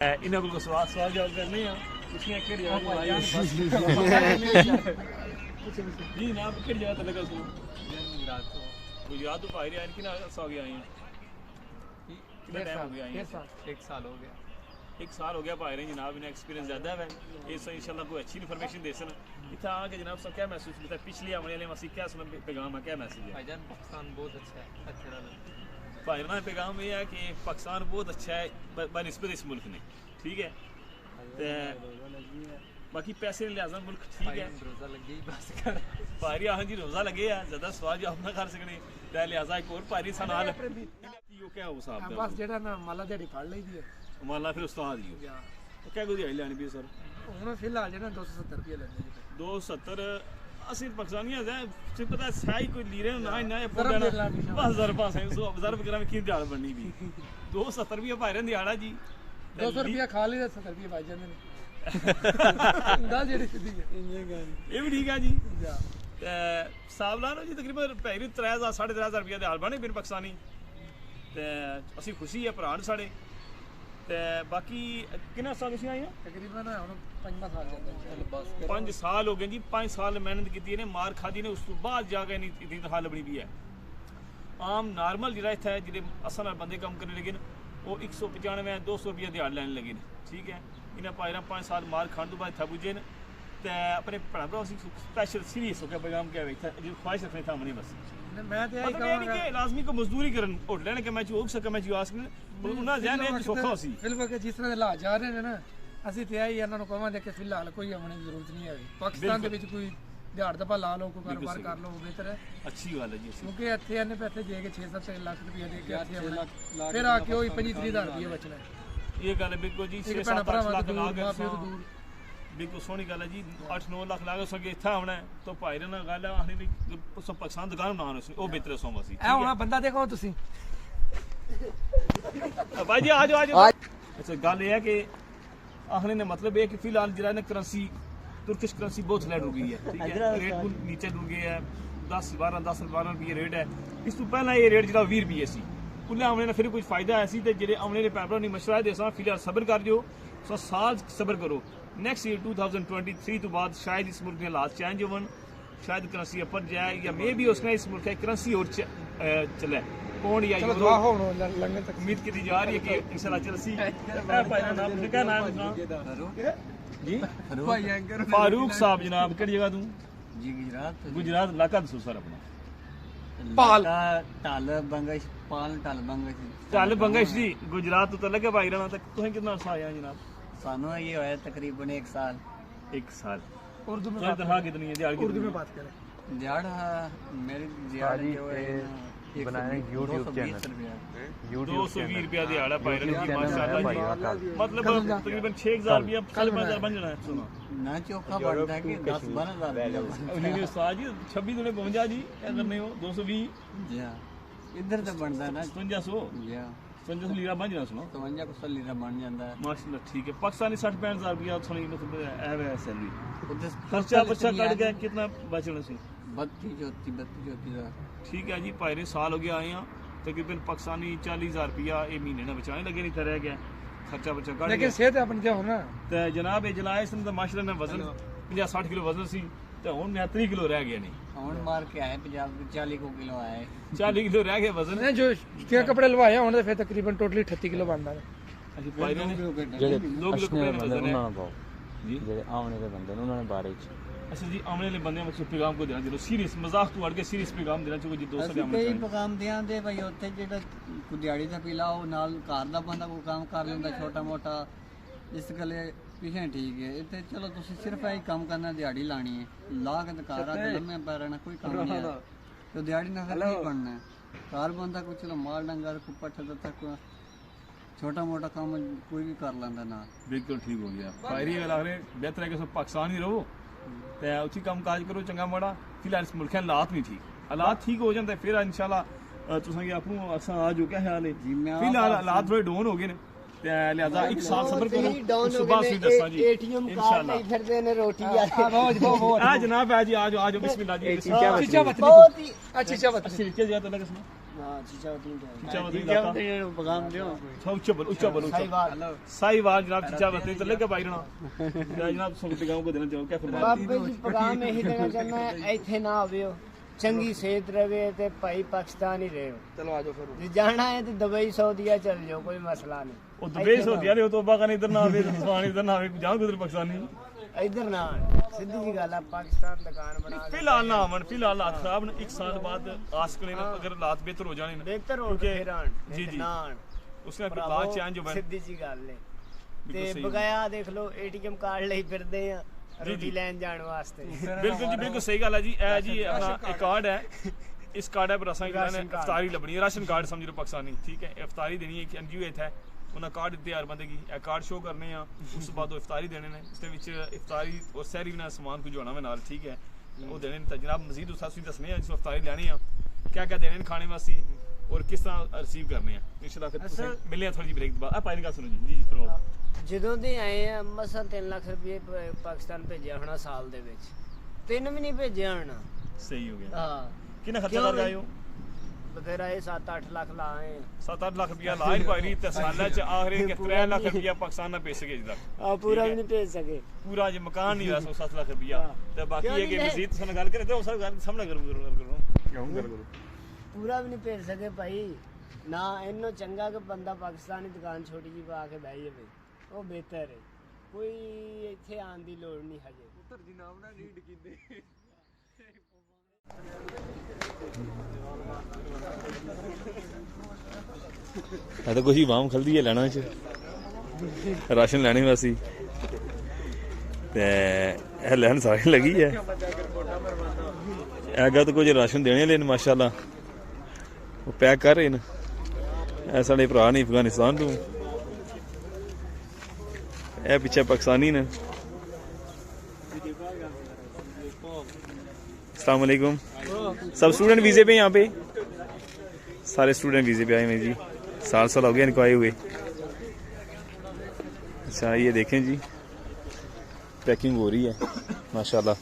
इन्होंने को सवाल सवाल जवाब करने हैं इसमें केड़ी जगह जी ना केड़ी जगह तो लगा सुनो गुजरात तो भाई यार कि ना सो गया हैं कितना टाइम हो गया हैं एक साल हो गया भाई रे जनाब इन्हें एक्सपीरियंस ज़्यादा है इस इंशाल्लाह कोई अच्छी इन्फॉर्मेशन दे सन इतना आके जनाब सब क्या महसूस होता है पिछली आने वाले मसीह क्या सुन पैगाम है क्या मैसेज है भाईजान पाकिस्तान बहुत अच्छा है भाई ना पैगाम ये है कि पाकिस्तान बहुत अच्छा है बनिस्बत इस मुल्क ने ठीक है बाकी पैसे लिहाजा मुल्क ठीक है रोजा लगी बस कर भारी हाँ जी रोजा लगे है ज्यादा सवाल जवाब ना कर सकने लिहाजा एक और भारी सनाल क्या हो साहब बस जेड़ा ना माला दिहाड़ी फड़ लई दी है माला फिर उस्ताद ही क्या कोई दिहाड़ी लेनी भी सर ਹੁਣ ਫਿਲਹਾਲ ਜਿਹੜਾ 270 ਰੁਪਏ ਲੈਂਦੇ ਜੀ 270 ਅਸੀਂ ਪਾਕਿਸਤਾਨੀਆਂ ਦਾ ਤੇ ਪਤਾ ਸਾਈ ਕੋਈ ਲੀਰੇ ਨਾ ਨਾ ਪੋਣਾ ਬਸ ਜ਼ਰਬਾ ਸੇ ਸੋ ਜ਼ਰਬ ਕਰਾਂ ਕੀ ਦਿਹਾੜ ਬਣਨੀ ਵੀ 270 ਰੁਪਏ ਭਾਈ ਰਨ ਦਿਹਾੜਾ ਜੀ 200 ਰੁਪਏ ਖਾ ਲਈ ਤੇ 70 ਰੁਪਏ ਵੱਜ ਜਾਂਦੇ ਨੇ ਗੱਲ ਜਿਹੜੀ ਸਿੱਧੀ ਹੈ ਇਹ ਵੀ ਠੀਕ ਆ ਜੀ ਤੇ ਸਾਬਲਾ ਨੂੰ ਜੀ ਤਕਰੀਬਨ ਪੈਰੀ 3000 3500 ਰੁਪਏ ਦਿਹਾੜ ਬਣੇ ਬਿਨ ਪਾਕਿਸਤਾਨੀ ਤੇ ਅਸੀਂ ਖੁਸ਼ੀ ਹੈ ਭਰਾ ਸਾਡੇ ਤੇ ਬਾਕੀ ਕਿੰਨਾ ਸਾਲ ਤੁਸੀਂ ਆਏ ਹੋ ਤਕਰੀਬਨ ਹੁਣ 5 ਸਾਲ ਜਾਂਦੇ 5 ਸਾਲ ਹੋ ਗਏ ਜੀ 5 ਸਾਲ ਮਿਹਨਤ ਕੀਤੀ ਇਹਨੇ ਮਾਰ ਖਾਦੀ ਨੇ ਉਸ ਤੋਂ ਬਾਅਦ ਜਾ ਕੇ ਨਹੀਂ ਇਤਨੀ ਹਾਲ ਬਣੀ ਵੀ ਹੈ ਆਮ ਨਾਰਮਲ ਜਿਹੜਾ ਇੱਥੇ ਜਿਹੜੇ ਅਸਲ ਨਾਲ ਬੰਦੇ ਕੰਮ ਕਰਨ ਲੱਗੇ ਨੇ ਉਹ 195 200 ਰੁਪਏ ਦਿਹਾੜ ਲੈਣ ਲੱਗੇ ਨੇ ਠੀਕ ਹੈ ਇਹਨਾਂ ਭਾਈਰਾਂ 5 ਸਾਲ ਮਾਰ ਖਾਣ ਤੋਂ ਬਾਅਦ ਇੱਥੇ ਪੁੱਜੇ ਨੇ ਤੇ ਆਪਣੇ ਭਰਾ ਸੀ ਸਪੈਸ਼ਲ ਸੀਰੀਅਸ ਹੋ ਕੇ ਪੈਗਾਮ ਕਿਹਾ ਵੇ ਇੱਥੇ ਜੀ ਖੁਆਇਸ਼ ਰੱਖਣੇ ਥਾ ਮਣੀ ਬਸ ਮੈਂ ਤੇ ਮਤਲਬ ਇਹ ਨਹੀਂ ਕਿ ਲਾਜ਼ਮੀ ਕੋ ਮਜ਼ਦੂਰੀ ਕਰਨ ਹੋਟਲਾਂ ਨੇ ਕਿ ਮੈਂ ਚੋਕ ਸਕਾਂ ਮੈਂ ਚੁਆਸ ਉਹਨਾਂ ਜ਼ਹਿਨ ਇਹ ਸੌਖਾ ਸੀ ਫਿਲਹਾਲ ਜਿਸ ਤਰ੍ਹਾਂ ਦੇ ਹਾਲਾਤ ਜਾ ਰਹੇ ਨੇ ਨਾ ਅਸੀਂ ਤੇ ਆਈ ਇਹਨਾਂ ਨੂੰ ਕਹਾਂਗੇ ਕਿ ਫਿਲਹਾਲ ਕੋਈ ਆਉਣ ਦੀ ਜ਼ਰੂਰਤ ਨਹੀਂ ਹੈ ਪਾਕਿਸਤਾਨ ਦੇ ਵਿੱਚ ਕੋਈ ਦਿਹਾੜ ਦਪਾ ਲਾ ਲਓ ਕੋਈ ਕਾਰੋਬਾਰ ਕਰ ਲਓ ਬਿਹਤਰ ਹੈ ਅੱਛੀ ਗੱਲ ਹੈ ਜੀ ਕਿਉਂਕਿ ਇੱਥੇ ਇਹਨੇ ਪੈਸੇ ਦੇ ਕੇ 6-7 ਲੱਖ ਰੁਪਏ ਦੇ ਕੇ ਇੱਥੇ ਆਉਣਾ ਫਿਰ ਆ ਕੇ ਉਹ 25-30 ਰੁਪਏ ਬਚਣਾ ਇਹ ਗੱਲ ਬਿਲਕੁਲ ਜੀ 6-7 ਲੱਖ ਲਾ ਕੇ ਬਿਲਕੁਲ ਸੋਹਣੀ ਗੱਲ ਹੈ ਜੀ 8-9 ਲੱਖ ਲਾ ਕੇ ਸਕੇ ਇੱਥੇ ਆਉਣਾ ਤਾਂ ਭਾਈ ਦੇ ਨਾਲ ਗੱਲ ਆਖਣੀ ਵੀ ਸਭ ਪਾਕਿਸਤਾਨ ਦੁਕਾਨ ਬਣਾਉਣਾ ਸੀ ਉਹ ਬਿਹਤਰ ਸੋਮਾ ਸੀ ਇਹ ਹੋਣਾ ਬੰਦਾ ਦੇਖੋ ਤੁਸੀਂ ਭਾਈ ਜੀ ਆ ਜਾਓ ਅੱਛਾ ਗੱਲ ਇਹ ਹੈ ਕਿ ਆਖਣੇ ਨੇ ਮਤਲਬ ਇਹ ਕਿ ਫਿਲਹਾਲ ਜਿਹੜਾ ਨੇ ਕਰੰਸੀ तुर्किश करेंसी बहुत फ्लैट हो गई है ठीक है रेट को नीचे डूब गया है 10-12 रुपये रेट है इस तो पहला ये रेट जो 20 रुपये सी उन्हें आने ने फिर कुछ फायदा है सी जे आने ने पैपरों ने मशवरा दे फिलहाल सब्र कर जो साल सब्र करो नैक्सट ईयर 2023 तो बाद शायद इस मुल्क के हालात चेंज होवन शायद करेंसी अपर जाए या मे भी उसने इस मुल्क की करेंसी और चले कौन या उम्मीद की जा रही है कि इंशाल्लाह चलसी जी फारूक साहब जनाब केड़ी जगह तू जी गुजरात इलाका दसो सर अपना टल बंगश जी गुजरात तो लगे भाई रहना तक तुहें कितना अर्सा आया जनाब सानू ये होया तकरीबन 1 साल उर्दू में तनख्वाह कितनी है दिहाड़ी उर्दू में बात करें दिहाड़ मेरी दिहाड़ी जो है बनाए YouTube चैनल 220 रुपया दिहाड़ा भाई रहना माशाल्लाह मतलब तकरीबन 6000 रुपया कल 5000 बन जाना है सुनो ना चौका बनता है कि 10-12,000 उन्हीं साज 26 दुने 52 जी क्या करने हो 220 जी हां इधर तो बनता है ना 5500 जी हां 55 लीरा बन जाना सुनो 55 लीरा बन जाता है माशाल्लाह ठीक है पाकिस्तानी 60-65,000 रुपया थोड़ी मतलब है सैलरी खर्चा बच्चा कट गया कितना बचना सी 32-34 ठीक है जी भाई साल हो गया आए हैं तकरीबन पाकिस्तानी 40,000 रुपया ये महीने ने बचाने लगे नहीं रह गया खर्चा बच्चा कट लेकिन सेहत अपनी क्या होना ते जनाब ये जलाए इस तो माशाल्लाह ने वजन 50-60 किलो वजन सी ते हुन 30 किलो रह गया नहीं हुन मार के आए 40 किलो आए 40 किलो रह गया वजन नहीं जो क्या कपड़े लवाए होने तो फिर तकरीबन टोटली 38 किलो बनता है अच्छा भाई ने 2 किलो कपड़े ने वजन है जी ਜਿਹੜੇ ਆਉਣੇ ਦੇ ਬੰਦੇ ਨੇ ਉਹਨਾਂ ਨੇ ਬਾਰੇ ਚ अच्छा जी आने वाले बंदे में पैगाम को देना जो सीरियस मजाक तो हट के सीरियस पैगाम देना चाहिए जी 200 ग्राम कई पैगाम देंदे भाई ਉੱਥੇ ਜਿਹੜਾ ਕੋਈ ਦਿਹਾੜੀ ਦਾ ਪਿਲਾ ਉਹ ਨਾਲ ਘਰ ਦਾ ਬੰਦਾ ਕੋਈ ਕੰਮ ਕਰ ਲੈਂਦਾ ਛੋਟਾ ਮੋਟਾ ਇਸ ਗੱਲੇ ਪਿਛੇ ਠੀਕ ਹੈ ਇੱਥੇ ਚਲੋ ਤੁਸੀਂ ਸਿਰਫ ਇਹ ਕੰਮ ਕਰਨਾ ਦਿਹਾੜੀ ਲਾਣੀ ਹੈ ਲਾ ਕੇ ਘਰ ਆ ਕੇ ਲੰਮੇ ਪੈ ਰਹਿਣਾ ਕੋਈ ਕੰਮ ਨਹੀਂ ਹੈ ਤੇ ਦਿਹਾੜੀ ਨਾਲ ਕੀ ਬਣਨਾ ਘਰ ਬੰਦਾ ਕੋਈ ਚਲੋ ਮਾਲ ਡੰਗਰ ਕੋ ਪੱਠਾ ਦਿੱਤਾ ਕੋਈ छोटा मोटा काम कोई भी कर लेंदा ना बिल्कुल ठीक हो गया फायरी गल आखरे बेहतर है कि सब पाकिस्तान ही रहो ते उसी काम काज करो चंगा माड़ा फिलहाल इस मुल्क के हालात ठीक हो जाते फिर इंशाल्लाह तुसां की आपू असा आज हो क्या ख्याल है फिलहाल हालात थोड़े डाउन हो गए ते लिहाजा एक साल सब्र करो सुबह से दसा जी एटीएम कार्ड नहीं फिरदे ने रोटी यार आ जनाब आ जी आज बिस्मिल्लाह जी चीचा बत बहुत ही अच्छी चीचा बत सिरके ज्यादा लगे सुनो हाँ चीचावती चीचावती इलाका पैगाम दियो ऊंचा बोलो साहिवाल जनाब चीचावती तो लेके भाई रहना जनाब सुनते गांव को देना चाहो क्या फरमाते बाबे जी पैगाम यही देना चाहना है ਇੱਥੇ ਨਾ ਆਵਿਓ ਚੰਗੀ ਸਿਹਤ ਰਵੇ ਤੇ ਭਾਈ ਪਾਕਿਸਤਾਨ ਹੀ ਰਹੋ ਚਲੋ ਆਜੋ ਫਿਰ ਜੇ ਜਾਣਾ ਹੈ ਤੇ ਦੁਬਈ ਸਊਦੀਆ ਚਲ ਜਾਓ ਕੋਈ ਮਸਲਾ ਨਹੀਂ ਉਹ ਦੁਬਈ ਸਊਦੀਆ ਨੇ ਉਹ ਤੋਬਾ ਕਰਨ ਇਧਰ ਨਾ ਆਵੇ ਸਵਾਨ ਇਧਰ ਨਾ ਆਵੇ ਜਾਓ ਉਧਰ ਪਾਕਿਸਤਾਨੀ इधर ना सीधी जी गल है पाकिस्तान दुकान बना फिलहाल ना आवन फिलहाल हाथ साहब ने 1 साल बाद आस करें अगर हालात बेहतर हो जाने बेहतर हो के फिर आन जी जी ना उसका बात चेंज हो बन सीधी जी गल है ते बगाया देख लो एटीएम कार्ड ਲਈ ਫਿਰਦੇ ਆ ਰੋਟੀ ਲੈਣ ਜਾਣ ਵਾਸਤੇ बिल्कुल जी बिल्कुल सही गल है जी ए जी अपना एक कार्ड है इस कार्ड पर असा इफ्तारी लभनी है राशन कार्ड समझ लो पाकिस्तानी ठीक है इफ्तारी देनी है कि एनजीओ है उन्हें कार्ड तैयार बंदेगी ए कार्ड शो करने हैं उस बाद इफ्तारी देने ने इसके विच इफ्तारी और सहरी भी सामान कुछ होना में नाल ठीक है वो देने तो जनाब मजीद उस दसने जिस इफ्तारी लैनी है क्या क्या देने खाने वास्ते और किस तरह रिसीव करने हैं इंशाल्लाह फिर मिलने हैं थोड़ी जी ब्रेक बाद पानी का सुनो जी जी फरमाओ ਜਦੋਂ ਦੇ ਆਏ ਆ ਮਸਾਂ 3 ਲੱਖ ਰੁਪਏ ਪਾਕਿਸਤਾਨ ਭੇਜਿਆ ਹੋਣਾ ਸਾਲ ਦੇ ਵਿੱਚ 3 ਵੀ ਨਹੀਂ ਭੇਜਿਆ ਹੋਣਾ सही हो गया ਹਾਂ कितना खर्चा कर गए हो ਬਥੇਰਾ ਇਹ 7-8 ਲੱਖ ਲਾਏ 7-8 लाख रुपया लाइन पाई ते साला च आखिर के 3 लाख रुपया पाकिस्तान ना भेज सके तक ਆ ਪੂਰਾ ਵੀ ਨਹੀਂ ਭੇਜ ਸਕੇ पूरा जो मकान नहीं हुआ 7 लाख रुपया ते बाकी है कि मजीद सन गल करे तो सब गल सामने करो ਪੂਰਾ ਵੀ ਨਹੀਂ ਭੇਜ ਸਕੇ ਭਾਈ ਨਾ ਇਹਨੋਂ ਚੰਗਾ ਕਿ ਬੰਦਾ ਪਾਕਿਸਤਾਨੀ ਦੁਕਾਨ ਛੋਟੀ ਜਿਹੀ ਪਾ ਕੇ ਬਹਿ ਜਾਵੇ ਉਹ ਬਿਹਤਰ ਹੈ ਕੋਈ ਇੱਥੇ ਆਉਣ ਦੀ ਲੋੜ ਨਹੀਂ ਹਜੇ ਪੁੱਤਰ ਜੀ ਨਾਮ ਨਾ ਨੀਡ ਕੀਤੇ ਇਹ ਤਾਂ ਕੁਝ ਹੀ ਵਾਮ ਖਲਦੀ ਹੈ ਲੈਣਾ ਚ ਰਾਸ਼ਨ ਲੈਣੇ ਵਾਸੀ ਤੇ ਇਹ ਲੈਣ ਸਾਰੀ ਲੱਗੀ ਹੈ ਐਗਾ ਤਾਂ ਕੁਝ ਰਾਸ਼ਨ ਦੇਣੇ ਲੈਣ ਮਾਸ਼ਾਅੱਲਾ ਉਹ ਪੈਕ ਕਰ ਰਹੇ ਨੇ ਇਹ ਸਾਡੇ ਭਰਾ ਨੇ ਅਫਗਾਨਿਸਤਾਨ ਤੋਂ ਇਹ ਪਿੱਛੇ ਪਾਕਿस्तानी ने अस्सलाम वालेकुम सब स्टूडेंट वीज़े पे यहाँ पे सारे स्टूडेंट वीज़े पे आए हैं जी साल हो गया इनको आए हुए अच्छा ये देखें जी पैकिंग हो रही है माशाल्लाह